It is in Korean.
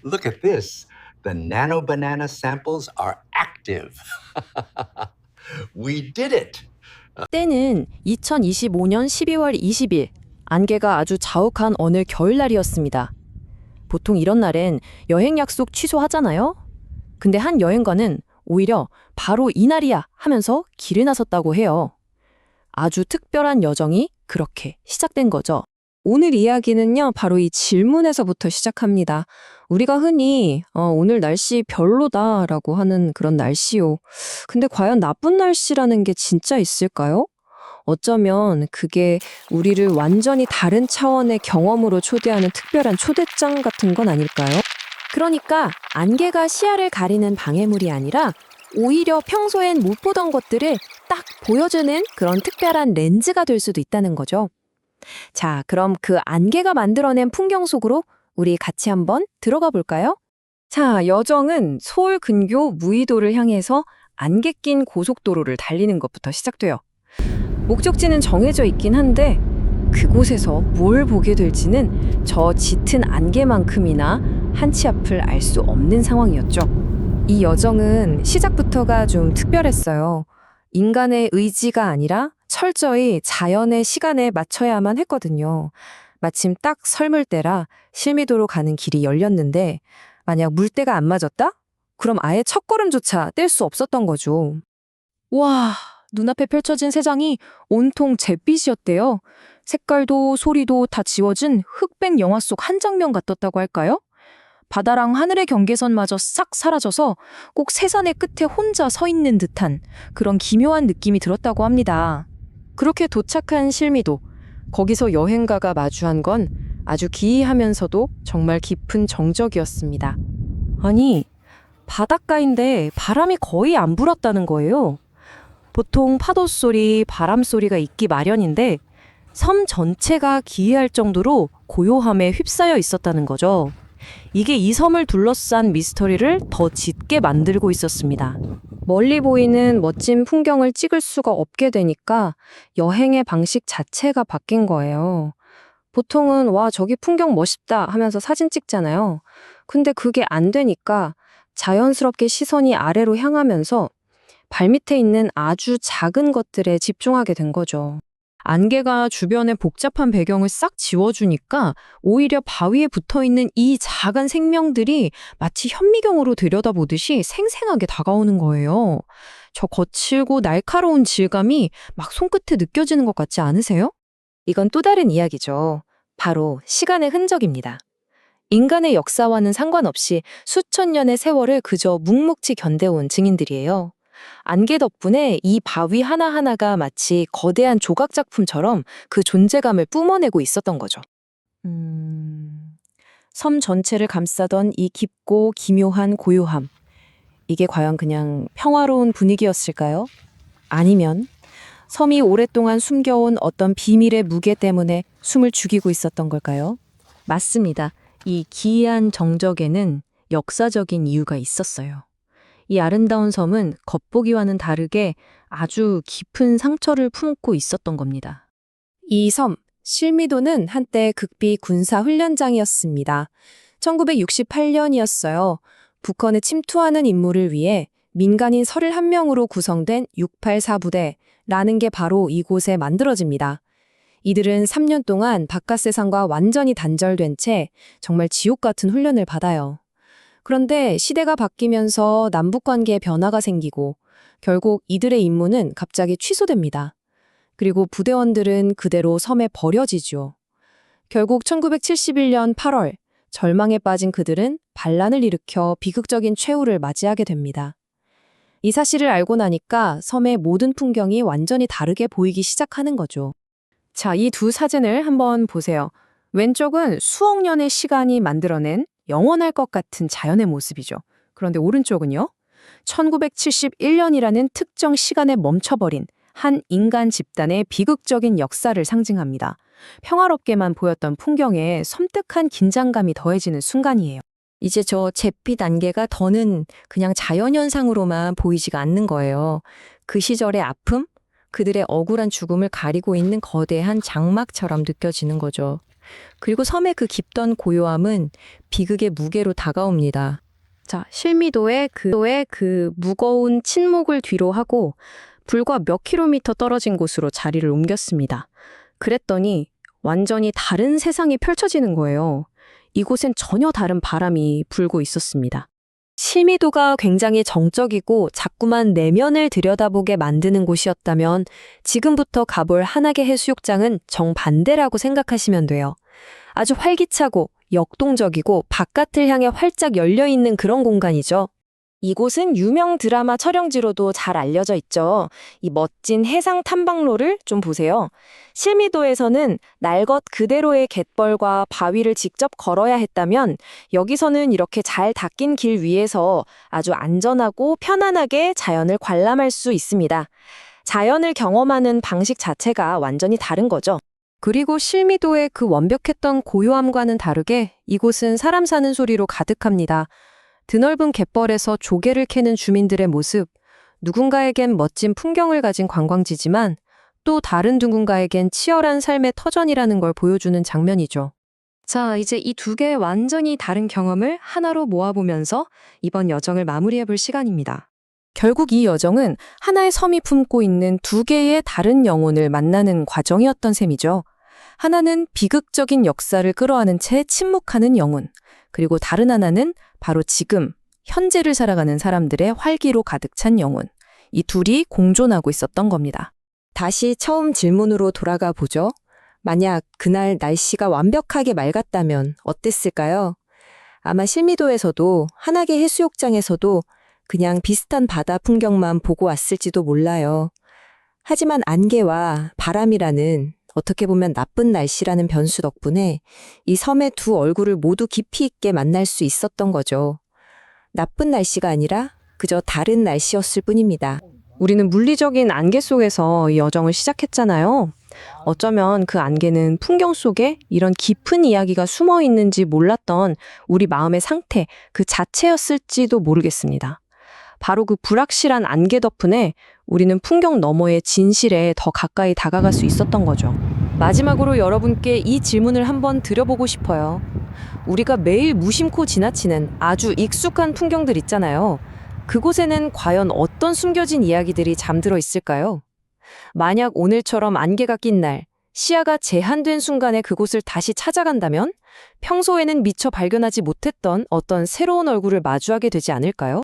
Look at this. The nano banana samples are active. We did it. 때는 2025년 12월 20일, 안개가 아주 자욱한 어느 겨울날이었습니다. 보통 이런 날엔 여행 약속 취소하잖아요? 근데 한 여행가는 오히려 바로 이날이야 하면서 길을 나섰다고 해요. 아주 특별한 여정이 그렇게 시작된 거죠. 오늘 이야기는요, 바로 이 질문에서부터 시작합니다. 우리가 흔히 오늘 날씨 별로다라고 하는 그런 날씨요. 근데 과연 나쁜 날씨라는 게 진짜 있을까요? 어쩌면 그게 우리를 완전히 다른 차원의 경험으로 초대하는 특별한 초대장 같은 건 아닐까요? 그러니까 안개가 시야를 가리는 방해물이 아니라 오히려 평소엔 못 보던 것들을 딱 보여주는 그런 특별한 렌즈가 될 수도 있다는 거죠. 자, 그럼 그 안개가 만들어낸 풍경 속으로 우리 같이 한번 들어가 볼까요? 자, 여정은 서울 근교 무의도를 향해서 안개 낀 고속도로를 달리는 것부터 시작돼요. 목적지는 정해져 있긴 한데 그곳에서 뭘 보게 될지는 저 짙은 안개만큼이나 한치 앞을 알 수 없는 상황이었죠. 이 여정은 시작부터가 좀 특별했어요. 인간의 의지가 아니라 철저히 자연의 시간에 맞춰야만 했거든요. 마침 딱 설물 때라 실미도로 가는 길이 열렸는데 만약 물때가 안 맞았다? 그럼 아예 첫걸음조차 뗄 수 없었던 거죠. 와, 눈앞에 펼쳐진 세상이 온통 잿빛이었대요. 색깔도 소리도 다 지워진 흑백 영화 속 한 장면 같았다고 할까요? 바다랑 하늘의 경계선마저 싹 사라져서 꼭 새산의 끝에 혼자 서 있는 듯한 그런 기묘한 느낌이 들었다고 합니다. 그렇게 도착한 실미도, 거기서 여행가가 마주한 건 아주 기이하면서도 정말 깊은 정적이었습니다. 아니, 바닷가인데 바람이 거의 안 불었다는 거예요. 보통 파도 소리, 바람 소리가 있기 마련인데 섬 전체가 기이할 정도로 고요함에 휩싸여 있었다는 거죠. 이게 이 섬을 둘러싼 미스터리를 더 짙게 만들고 있었습니다. 멀리 보이는 멋진 풍경을 찍을 수가 없게 되니까 여행의 방식 자체가 바뀐 거예요. 보통은 와, 저기 풍경 멋있다 하면서 사진 찍잖아요. 근데 그게 안 되니까 자연스럽게 시선이 아래로 향하면서 발밑에 있는 아주 작은 것들에 집중하게 된 거죠. 안개가 주변의 복잡한 배경을 싹 지워주니까 오히려 바위에 붙어있는 이 작은 생명들이 마치 현미경으로 들여다보듯이 생생하게 다가오는 거예요. 저 거칠고 날카로운 질감이 막 손끝에 느껴지는 것 같지 않으세요? 이건 또 다른 이야기죠. 바로 시간의 흔적입니다. 인간의 역사와는 상관없이 수천 년의 세월을 그저 묵묵히 견뎌온 증인들이에요. 안개 덕분에 이 바위 하나하나가 마치 거대한 조각작품처럼 그 존재감을 뿜어내고 있었던 거죠. 섬 전체를 감싸던 이 깊고 기묘한 고요함. 이게 과연 그냥 평화로운 분위기였을까요? 아니면 섬이 오랫동안 숨겨온 어떤 비밀의 무게 때문에 숨을 죽이고 있었던 걸까요? 맞습니다. 이 기이한 정적에는 역사적인 이유가 있었어요. 이 아름다운 섬은 겉보기와는 다르게 아주 깊은 상처를 품고 있었던 겁니다. 이 섬, 실미도는 한때 극비 군사 훈련장이었습니다. 1968년이었어요. 북한에 침투하는 임무를 위해 민간인 31명으로 구성된 684 부대라는 게 바로 이곳에 만들어집니다. 이들은 3년 동안 바깥 세상과 완전히 단절된 채 정말 지옥 같은 훈련을 받아요. 그런데 시대가 바뀌면서 남북 관계에 변화가 생기고 결국 이들의 임무는 갑자기 취소됩니다. 그리고 부대원들은 그대로 섬에 버려지죠. 결국 1971년 8월 절망에 빠진 그들은 반란을 일으켜 비극적인 최후를 맞이하게 됩니다. 이 사실을 알고 나니까 섬의 모든 풍경이 완전히 다르게 보이기 시작하는 거죠. 자, 이 두 사진을 한번 보세요. 왼쪽은 수억 년의 시간이 만들어낸 영원할 것 같은 자연의 모습이죠. 그런데 오른쪽은요? 1971년이라는 특정 시간에 멈춰버린 한 인간 집단의 비극적인 역사를 상징합니다. 평화롭게만 보였던 풍경에 섬뜩한 긴장감이 더해지는 순간이에요. 이제 저 잿빛 안개가 더는 그냥 자연현상으로만 보이지가 않는 거예요. 그 시절의 아픔, 그들의 억울한 죽음을 가리고 있는 거대한 장막처럼 느껴지는 거죠. 그리고 섬의 그 깊던 고요함은 비극의 무게로 다가옵니다. 자, 실미도의 그 무거운 침묵을 뒤로 하고 불과 몇 킬로미터 떨어진 곳으로 자리를 옮겼습니다. 그랬더니 완전히 다른 세상이 펼쳐지는 거예요. 이곳엔 전혀 다른 바람이 불고 있었습니다. 실미도가 굉장히 정적이고 자꾸만 내면을 들여다보게 만드는 곳이었다면 지금부터 가볼 한악의 해수욕장은 정반대라고 생각하시면 돼요. 아주 활기차고 역동적이고 바깥을 향해 활짝 열려있는 그런 공간이죠. 이곳은 유명 드라마 촬영지로도 잘 알려져 있죠. 이 멋진 해상 탐방로를 좀 보세요. 실미도에서는 날 것 그대로의 갯벌과 바위를 직접 걸어야 했다면 여기서는 이렇게 잘 닦인 길 위에서 아주 안전하고 편안하게 자연을 관람할 수 있습니다. 자연을 경험하는 방식 자체가 완전히 다른 거죠. 그리고 실미도의 그 완벽했던 고요함과는 다르게 이곳은 사람 사는 소리로 가득합니다. 드넓은 갯벌에서 조개를 캐는 주민들의 모습, 누군가에겐 멋진 풍경을 가진 관광지지만 또 다른 누군가에겐 치열한 삶의 터전이라는 걸 보여주는 장면이죠. 자, 이제 이 두 개의 완전히 다른 경험을 하나로 모아보면서 이번 여정을 마무리해볼 시간입니다. 결국 이 여정은 하나의 섬이 품고 있는 두 개의 다른 영혼을 만나는 과정이었던 셈이죠. 하나는 비극적인 역사를 끌어안은 채 침묵하는 영혼, 그리고 다른 하나는 바로 지금, 현재를 살아가는 사람들의 활기로 가득 찬 영혼. 이 둘이 공존하고 있었던 겁니다. 다시 처음 질문으로 돌아가 보죠. 만약 그날 날씨가 완벽하게 맑았다면 어땠을까요? 아마 실미도에서도 한악의 해수욕장에서도 그냥 비슷한 바다 풍경만 보고 왔을지도 몰라요. 하지만 안개와 바람이라는 어떻게 보면 나쁜 날씨라는 변수 덕분에 이 섬의 두 얼굴을 모두 깊이 있게 만날 수 있었던 거죠. 나쁜 날씨가 아니라 그저 다른 날씨였을 뿐입니다. 우리는 물리적인 안개 속에서 이 여정을 시작했잖아요. 어쩌면 그 안개는 풍경 속에 이런 깊은 이야기가 숨어 있는지 몰랐던 우리 마음의 상태 그 자체였을지도 모르겠습니다. 바로 그 불확실한 안개 덕분에 우리는 풍경 너머의 진실에 더 가까이 다가갈 수 있었던 거죠. 마지막으로 여러분께 이 질문을 한번 드려보고 싶어요. 우리가 매일 무심코 지나치는 아주 익숙한 풍경들 있잖아요. 그곳에는 과연 어떤 숨겨진 이야기들이 잠들어 있을까요? 만약 오늘처럼 안개가 낀 날, 시야가 제한된 순간에 그곳을 다시 찾아간다면 평소에는 미처 발견하지 못했던 어떤 새로운 얼굴을 마주하게 되지 않을까요?